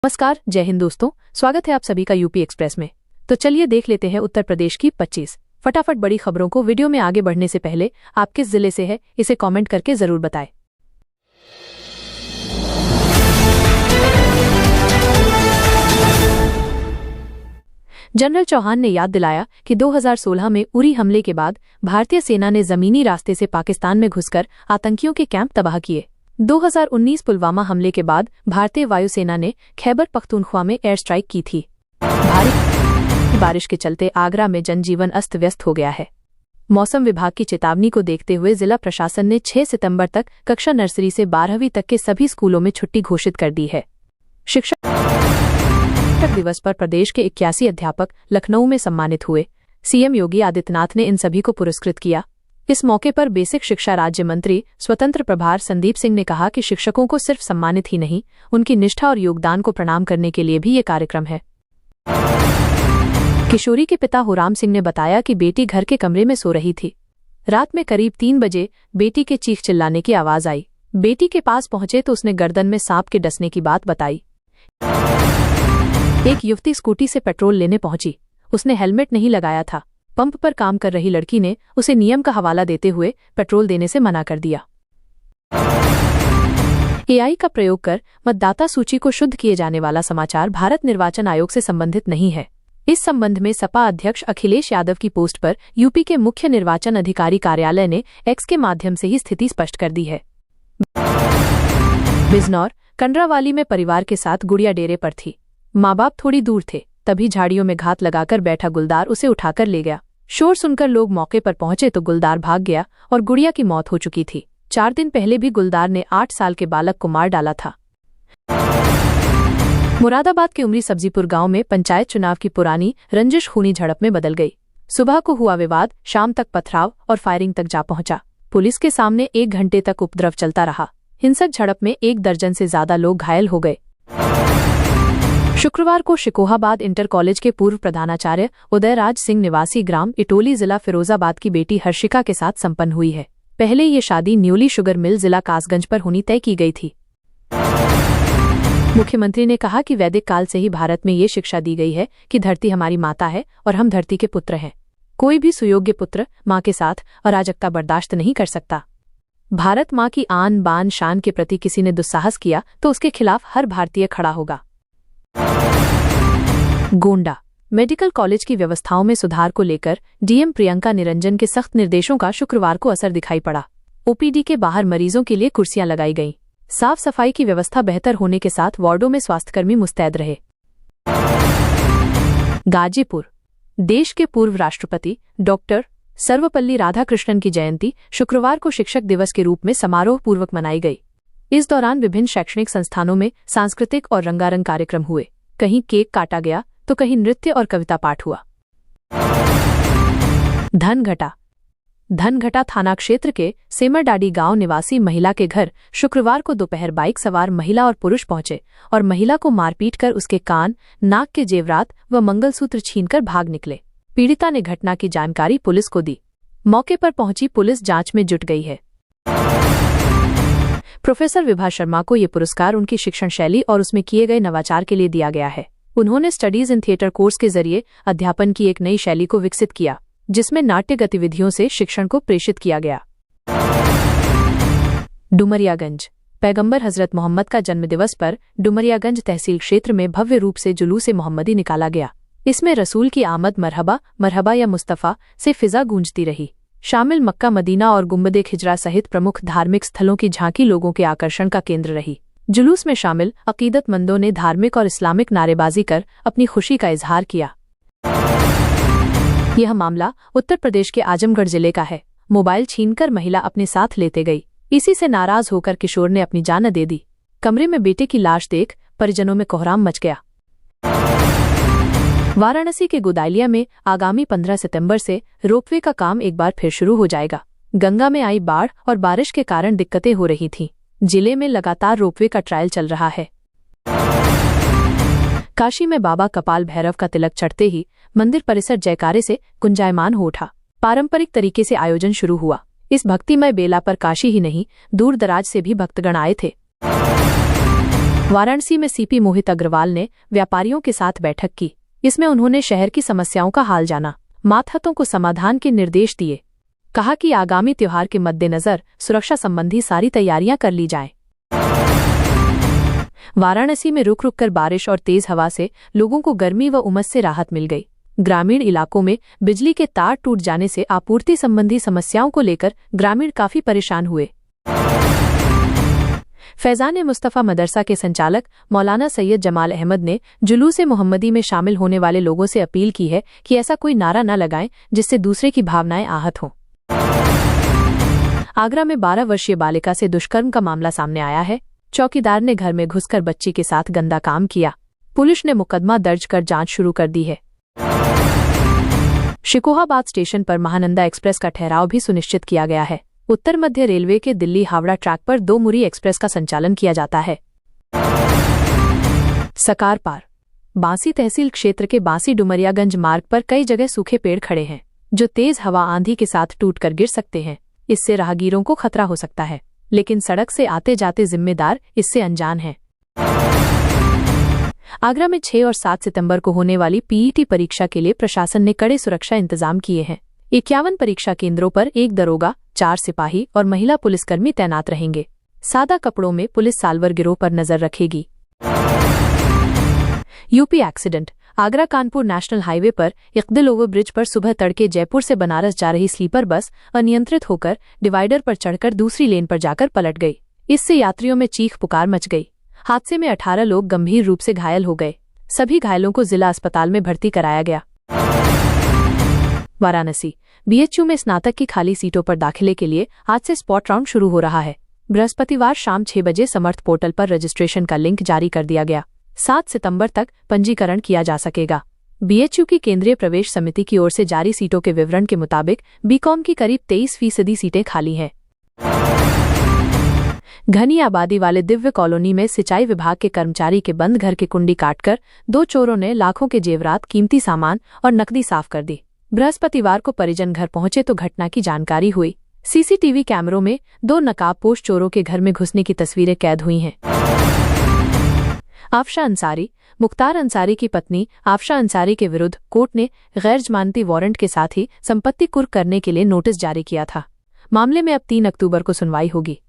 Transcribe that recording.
नमस्कार, जय हिंद दोस्तों। स्वागत है आप सभी का यूपी एक्सप्रेस में। तो चलिए देख लेते हैं उत्तर प्रदेश की 25 फटाफट बड़ी खबरों को। वीडियो में आगे बढ़ने से पहले आप किस जिले से है इसे कमेंट करके जरूर बताएं। जनरल चौहान ने याद दिलाया कि 2016 में उरी हमले के बाद भारतीय सेना ने जमीनी रास्ते से पाकिस्तान में घुसकर आतंकियों के कैंप तबाह किए। 2019 पुलवामा हमले के बाद भारतीय वायुसेना ने खैबर पख्तूनख्वा में एयर स्ट्राइक की थी। भारी बारिश के चलते आगरा में जनजीवन अस्त व्यस्त हो गया है। मौसम विभाग की चेतावनी को देखते हुए जिला प्रशासन ने 6 सितंबर तक कक्षा नर्सरी से 12वीं तक के सभी स्कूलों में छुट्टी घोषित कर दी है। शिक्षक दिवस पर प्रदेश के 81 अध्यापक लखनऊ में सम्मानित हुए। सीएम योगी आदित्यनाथ ने इन सभी को पुरस्कृत किया। इस मौके पर बेसिक शिक्षा राज्य मंत्री स्वतंत्र प्रभार संदीप सिंह ने कहा कि शिक्षकों को सिर्फ सम्मानित ही नहीं, उनकी निष्ठा और योगदान को प्रणाम करने के लिए भी ये कार्यक्रम है। किशोरी के पिता हुराम सिंह ने बताया कि बेटी घर के कमरे में सो रही थी। रात में करीब 3 बजे बेटी के चीख चिल्लाने की आवाज आई। बेटी के पास पहुंचे तो उसने गर्दन में सांप के डसने की बात बताई। एक युवती स्कूटी से पेट्रोल लेने पहुंची। उसने हेलमेट नहीं लगाया था। पंप पर काम कर रही लड़की ने उसे नियम का हवाला देते हुए पेट्रोल देने से मना कर दिया। एआई का प्रयोग कर मतदाता सूची को शुद्ध किए जाने वाला समाचार भारत निर्वाचन आयोग से संबंधित नहीं है। इस संबंध में सपा अध्यक्ष अखिलेश यादव की पोस्ट पर यूपी के मुख्य निर्वाचन अधिकारी कार्यालय ने एक्स के माध्यम से ही स्थिति स्पष्ट कर दी है। बिजनौर कंडरावाली में परिवार के साथ गुड़िया डेरे पर थी। माँ बाप थोड़ी दूर थे, तभी झाड़ियों में घात लगाकर बैठा गुलदार उसे उठाकर ले गया। शोर सुनकर लोग मौके पर पहुंचे तो गुलदार भाग गया और गुड़िया की मौत हो चुकी थी। 4 दिन पहले भी गुलदार ने 8 साल के बालक को मार डाला था। मुरादाबाद के उमरी सब्जीपुर गांव में पंचायत चुनाव की पुरानी रंजिश खूनी झड़प में बदल गई। सुबह को हुआ विवाद, शाम तक पथराव और फायरिंग तक जा पहुंचा। पुलिस के सामने 1 घंटे तक उपद्रव चलता रहा। हिंसक झड़प में 1 दर्जन से ज्यादा लोग घायल हो गए। शुक्रवार को शिकोहाबाद इंटर कॉलेज के पूर्व प्रधानाचार्य उदयराज सिंह निवासी ग्राम इटोली जिला फिरोजाबाद की बेटी हर्षिका के साथ संपन्न हुई है। पहले ये शादी न्यूली शुगर मिल जिला कासगंज पर होनी तय की गई थी। मुख्यमंत्री ने कहा कि वैदिक काल से ही भारत में ये शिक्षा दी गई है कि धरती हमारी माता है और हम धरती के पुत्र हैं। कोई भी सुयोग्य पुत्र माँ के साथ अराजकता बर्दाश्त नहीं कर सकता। भारत माँ की आन बान शान के प्रति किसी ने दुस्साहस किया तो उसके खिलाफ हर भारतीय खड़ा होगा। गोंडा मेडिकल कॉलेज की व्यवस्थाओं में सुधार को लेकर डीएम प्रियंका निरंजन के सख्त निर्देशों का शुक्रवार को असर दिखाई पड़ा। ओपीडी के बाहर मरीजों के लिए कुर्सियां लगाई गईं। साफ सफाई की व्यवस्था बेहतर होने के साथ वार्डों में स्वास्थ्यकर्मी मुस्तैद रहे। गाजीपुर देश के पूर्व राष्ट्रपति डॉक्टर सर्वपल्ली राधाकृष्णन की जयंती शुक्रवार को शिक्षक दिवस के रूप में समारोह पूर्वक मनाई गई। इस दौरान विभिन्न शैक्षणिक संस्थानों में सांस्कृतिक और रंगारंग कार्यक्रम हुए। कहीं केक काटा गया तो कहीं नृत्य और कविता पाठ हुआ। धनघटा थाना क्षेत्र के सेमरडाडी गांव निवासी महिला के घर शुक्रवार को दोपहर बाइक सवार महिला और पुरुष पहुंचे और महिला को मारपीट कर उसके कान, नाक के जेवरात व मंगलसूत्र छीनकर भाग निकले। पीड़िता ने घटना की जानकारी पुलिस को दी। मौके पर पहुंची पुलिस जांच में जुट गई है। प्रोफेसर विभा शर्मा को ये पुरस्कार उनकी शिक्षण शैली और उसमें किए गए नवाचार के लिए दिया गया है। उन्होंने स्टडीज इन थिएटर कोर्स के जरिए अध्यापन की एक नई शैली को विकसित किया, जिसमें नाट्य गतिविधियों से शिक्षण को प्रेषित किया गया। डुमरियागंज पैगंबर हजरत मोहम्मद का जन्मदिवस पर डुमरियागंज तहसील क्षेत्र में भव्य रूप से जुलूस मोहम्मदी निकाला गया। इसमें रसूल की आमद मरहबा मरहबा या मुस्तफ़ा से फिजा गूंजती रही। शामिल मक्का मदीना और गुम्बदे खिजरा सहित प्रमुख धार्मिक स्थलों की झांकी लोगों के आकर्षण का केंद्र रही। जुलूस में शामिल अकीदतमंदों ने धार्मिक और इस्लामिक नारेबाजी कर अपनी खुशी का इजहार किया। यह मामला उत्तर प्रदेश के आजमगढ़ जिले का है। मोबाइल छीनकर महिला अपने साथ लेते गई। इसी से नाराज होकर किशोर ने अपनी जान दे दी। कमरे में बेटे की लाश देख परिजनों में कोहराम मच गया। वाराणसी के गुदालिया में आगामी 15 सितंबर से रोपवे का काम एक बार फिर शुरू हो जाएगा। गंगा में आई बाढ़ और बारिश के कारण दिक्कतें हो रही थीं। जिले में लगातार रोपवे का ट्रायल चल रहा है। काशी में बाबा कपाल भैरव का तिलक चढ़ते ही मंदिर परिसर जयकारे से गुंजायमान हो उठा। पारंपरिक तरीके से आयोजन शुरू हुआ। इस भक्तिमय बेला पर काशी ही नहीं, दूर दराज से भी भक्तगण आए थे। वाराणसी में सीपी मोहित अग्रवाल ने व्यापारियों के साथ बैठक की। इसमें उन्होंने शहर की समस्याओं का हाल जाना, मातहतों को समाधान के निर्देश दिए। कहा कि आगामी त्योहार के मद्देनजर सुरक्षा संबंधी सारी तैयारियां कर ली जाएं। वाराणसी में रुक रुक कर बारिश और तेज हवा से लोगों को गर्मी व उमस से राहत मिल गई। ग्रामीण इलाकों में बिजली के तार टूट जाने से आपूर्ति संबंधी समस्याओं को लेकर ग्रामीण काफी परेशान हुए। फैजान मुस्तफा मदरसा के संचालक मौलाना सैयद जमाल अहमद ने जुलूस मोहम्मदी में शामिल होने वाले लोगों से अपील की है कि ऐसा कोई नारा न लगाएं जिससे दूसरे की भावनाएं आहत हों। आगरा में 12 वर्षीय बालिका से दुष्कर्म का मामला सामने आया है। चौकीदार ने घर में घुसकर बच्ची के साथ गंदा काम किया। पुलिस ने मुकदमा दर्ज कर जांच शुरू कर दी है। शिकोहाबाद स्टेशन पर महानंदा एक्सप्रेस का ठहराव भी सुनिश्चित किया गया है। उत्तर मध्य रेलवे के दिल्ली हावड़ा ट्रैक पर 2 मुरी एक्सप्रेस का संचालन किया जाता है। सकार पार बांसी तहसील क्षेत्र के बांसी डुमरियागंज मार्ग पर कई जगह सूखे पेड़ खड़े हैं, जो तेज हवा आंधी के साथ टूटकर गिर सकते हैं। इससे राहगीरों को खतरा हो सकता है, लेकिन सड़क से आते जाते जिम्मेदार इससे अनजान हैं। आगरा में 6 और 7 सितंबर को होने वाली पीईटी परीक्षा के लिए प्रशासन ने कड़े सुरक्षा इंतजाम किए हैं। 51 परीक्षा केंद्रों पर 1 दरोगा, 4 सिपाही और महिला पुलिसकर्मी तैनात रहेंगे। सादा कपड़ों में पुलिस साल्वर गिरोह पर नजर रखेगी। UP accident. Agra Kanpur national highway पर इकदिल ओवरब्रिज पर सुबह तड़के जयपुर से बनारस जा रही स्लीपर बस अनियंत्रित होकर डिवाइडर पर चढ़कर दूसरी लेन पर जाकर पलट गई। इससे यात्रियों में चीख पुकार मच गई। हादसे में 18 लोग गंभीर रूप से घायल हो गए। सभी घायलों को जिला अस्पताल में भर्ती कराया गया। वाराणसी बीएचयू में स्नातक की खाली सीटों पर दाखिले के लिए आज से स्पॉट राउंड शुरू हो रहा है। बृहस्पतिवार शाम 6 बजे समर्थ पोर्टल पर रजिस्ट्रेशन का लिंक जारी कर दिया गया। 7 सितंबर तक पंजीकरण किया जा सकेगा। बीएचयू की केंद्रीय प्रवेश समिति की ओर से जारी सीटों के विवरण के मुताबिक बीकॉम की करीब 23% सीटें खाली हैं। घनी आबादी वाले दिव्य कॉलोनी में सिंचाई विभाग के कर्मचारी के बंद घर की कुंडी काटकर 2 चोरों ने लाखों के जेवरात, कीमती सामान और नकदी साफ कर दी। बृहस्पतिवार को परिजन घर पहुंचे तो घटना की जानकारी हुई। सीसीटीवी कैमरों में 2 नकाबपोश चोरों के घर में घुसने की तस्वीरें कैद हुई हैं। आफशा अंसारी। मुख्तार अंसारी की पत्नी आफशा अंसारी के विरुद्ध कोर्ट ने गैर जमानती वारंट के साथ ही संपत्ति कुर्क करने के लिए नोटिस जारी किया था। मामले में अब 3 अक्टूबर को सुनवाई होगी।